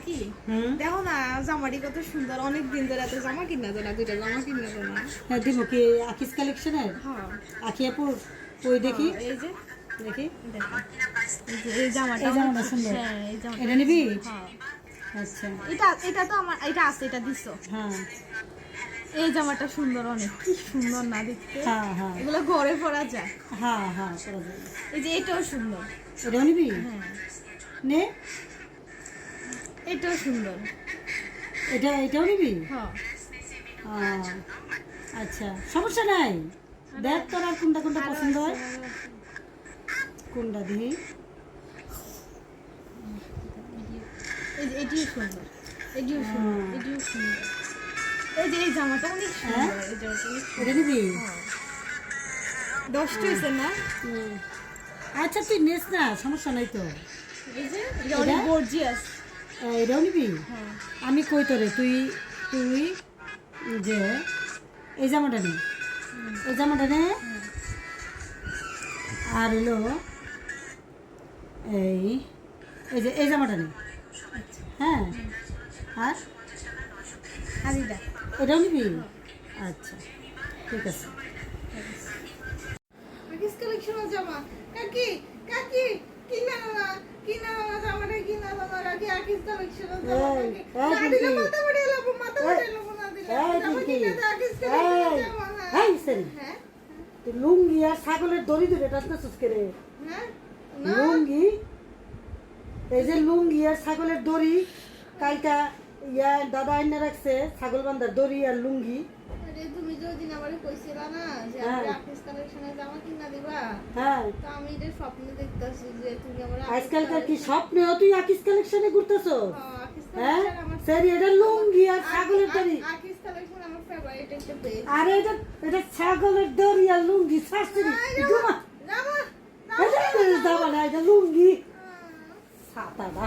কি দেখো না জামাটি কত সুন্দর, অনেক দিন ধরে এত জামা কিনা তো না, দুইটা জামা কিনা তো না। হ্যাঁ দিব কি আকিস কালেকশনের? হ্যাঁ আকি আপুর ওই দেখি এই যে দেখি দেখো, এই জামাটা এই জামাটা সুন্দর। হ্যাঁ এই জামাটা এটা নিবি? হ্যাঁ আচ্ছা এটা তো আমার, এটা আছে, এটা দিছো। হ্যাঁ এই জামাটা সুন্দর, অনেক কি সুন্দর না দেখতে। হ্যাঁ হ্যাঁ এগুলো ঘরে পরা যায়। হ্যাঁ হ্যাঁ করে দেবো। এই যে এটাও সুন্দর। এটাও নিবি? হ্যাঁ নে এটাও সুন্দর। এটাও নিবি? হ্যাঁ আচ্ছা সমস্যা নাই, দেখ তোর আর কোনটা কোনটা আরো পছন্দ হয়, আছে। কোনটা দিই। এই যে এটিও সুন্দর, এটিও সুন্দর, এটিও সুন্দর। এই যে এই জামাটা অনেক হ্যাঁ? সুন্দর, এই জামাটা অনেক সুন্দর। এটা নিবি? হ্যাঁ। 10টা হয়েছে না? আচ্ছা তুই নিস না, সমস্যা নাই তো। এই যে এটা অনেক এটা? গর্জিয়াস। এটাও নিবি? হ্যাঁ আমি কই তোরে, তুই তুই যে এই জামাটা নে, এই জামাটা নে, আর হলো এই এই যে এই জামাটা নে, হ্যাঁ, আর হারিদা। এটাও নিবি? আচ্ছা ঠিক আছে। আকিস কালেকশনের জামা। কাকি কাকি কিনা না, কিনা না জামাটা, কিনা না রাখি আকিস কালেকশনের জামা। এই, কাকি এই না দিলে পিঙ্কি। মাথা বাড়ি এলাবো, মাথা বাড়ি এলাবো না দিলে। এই জামা পিঙ্কি, কিনা দে আকিস কালেকশনের এই, জামা। এই সেরি, হ্যাঁ তুই লুঙ্গি আর ছাগলের দড়ি ধরে টানতেছিস কে রে? হ্যাঁ না লুঙ্গি, এই যে লুঙ্গি আর ছাগলের দড়ি, কালকা ইয়া দাদা আইনা রাখছে ছাগল বান্ধার দড়ি আর লুঙ্গি। আরে তুমি যে ওদিন আমারে কইছিলা না যে হ্যাঁ। আমি আকিস কালেকশনের জামা কিনা দিবা, হ্যাঁ তো আমি এটা স্বপ্নে দেখতাছি যে তুমি আমার আজকালকার কি স্বপ্নেও তুই আকিস কালেকশনে ঘুরতেছ? আকিস হ্যাঁ কালেকশন আমার সেরি, এটা লুঙ্গি আর ছাগলের দড়ি, আকিস কালেকশন আমার ফেভারিট একটা পেজ। আর এটা ছাগলের দড়ি আর লুঙ্গি শাস্ত্রী ঘুমা, জামা এটা দাবা না, এটা লুঙ্গি ছাতা দা